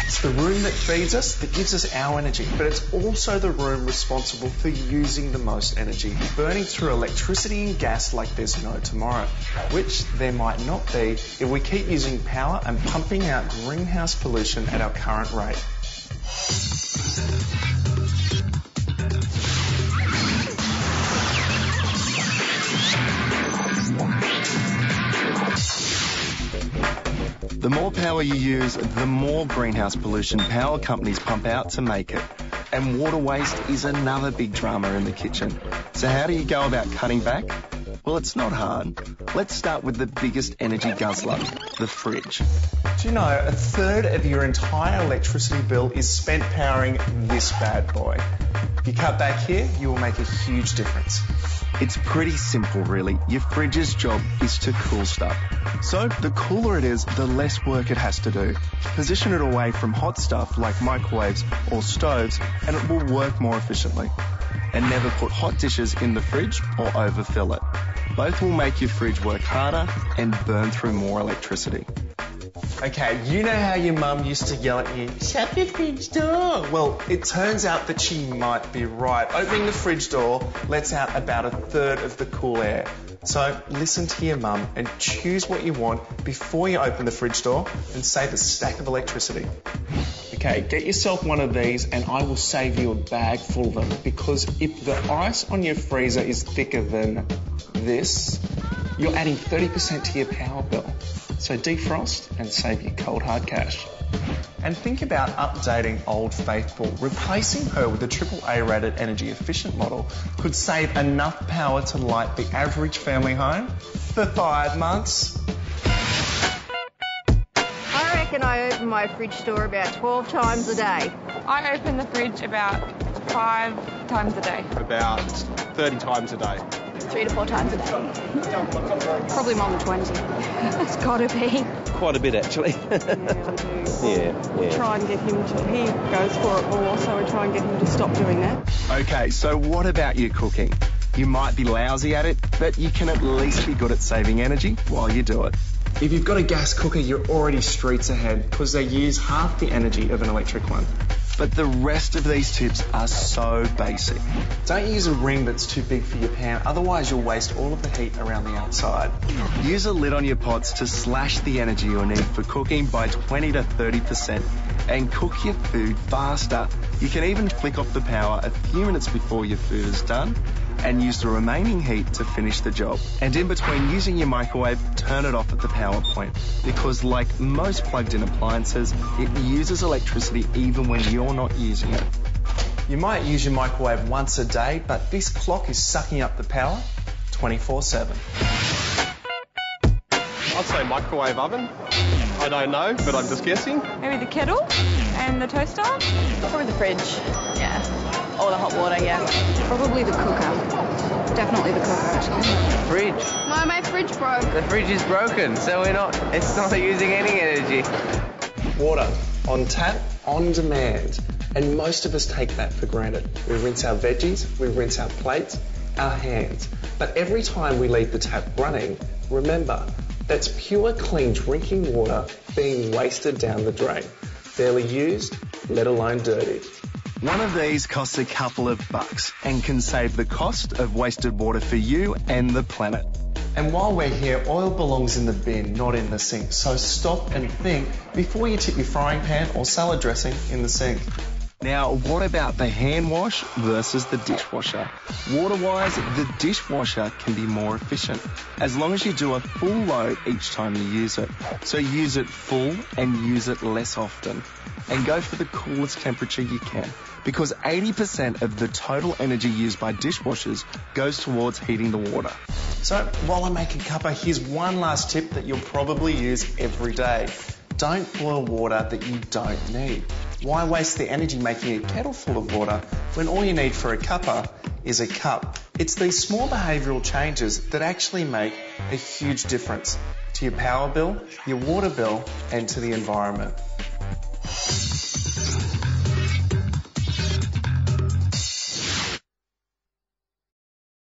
It's the room that feeds us, that gives us our energy, but it's also the room responsible for using the most energy, burning through electricity and gas like there's no tomorrow, which there might not be if we keep using power and pumping out greenhouse pollution at our current rate. The more power you use, the more greenhouse pollution power companies pump out to make it. And water waste is another big drama in the kitchen. So how do you go about cutting back? Well, it's not hard. Let's start with the biggest energy guzzler, the fridge. Do you know, a third of your entire electricity bill is spent powering this bad boy. If you cut back here, you will make a huge difference. It's pretty simple, really. Your fridge's job is to cool stuff. So the cooler it is, the less work it has to do. Position it away from hot stuff like microwaves or stoves, and it will work more efficiently. And never put hot dishes in the fridge or overfill it. Both will make your fridge work harder and burn through more electricity. Okay, you know how your mum used to yell at you, shut the fridge door? Well, it turns out that she might be right. Opening the fridge door lets out about a third of the cool air. So listen to your mum and choose what you want before you open the fridge door and save a stack of electricity. Okay, get yourself one of these and I will save you a bag full of them, because if the ice on your freezer is thicker than this, you're adding 30% to your power bill. So defrost and save your cold hard cash. And think about updating Old Faithful. Replacing her with a AAA rated energy efficient model could save enough power to light the average family home for 5 months. I reckon I open my fridge door about 12 times a day. I open the fridge about 5 times a day. About 30 times a day. 3 to 4 times a day. Probably more than 20. It's got to be. Quite a bit, actually. Yeah, I do. Yeah. Try and get him to, he goes for it more, so we try and get him to stop doing that. Okay, so what about your cooking? You might be lousy at it, but you can at least be good at saving energy while you do it. If you've got a gas cooker, you're already streets ahead, because they use half the energy of an electric one. But the rest of these tips are so basic. Don't use a ring that's too big for your pan, otherwise you'll waste all of the heat around the outside. Use a lid on your pots to slash the energy you'll need for cooking by 20 to 30% and cook your food faster. You can even flick off the power a few minutes before your food is done and use the remaining heat to finish the job. And in between using your microwave, turn it off at the power point, because like most plugged-in appliances, it uses electricity even when you're not using it. You might use your microwave once a day, but this clock is sucking up the power 24/7. I'd say microwave oven. I don't know, but I'm just guessing. Maybe the kettle and the toaster. Probably the fridge, yeah. Or the hot water, yeah. Probably the cooker. Definitely the cooker, actually. Fridge. No, my fridge broke. The fridge is broken, so it's not using any energy. Water, on tap, on demand. And most of us take that for granted. We rinse our veggies, we rinse our plates, our hands. But every time we leave the tap running, remember, that's pure, clean drinking water being wasted down the drain. Barely used, let alone dirty. One of these costs a couple of bucks and can save the cost of wasted water for you and the planet. And while we're here, oil belongs in the bin, not in the sink. So stop and think before you tip your frying pan or salad dressing in the sink. Now, what about the hand wash versus the dishwasher? Water-wise, the dishwasher can be more efficient, as long as you do a full load each time you use it. So use it full and use it less often. And go for the coolest temperature you can, because 80% of the total energy used by dishwashers goes towards heating the water. So while I'm making cuppa, here's one last tip that you'll probably use every day. Don't boil water that you don't need. Why waste the energy making a kettle full of water when all you need for a cuppa is a cup? It's these small behavioural changes that actually make a huge difference to your power bill, your water bill, and to the environment.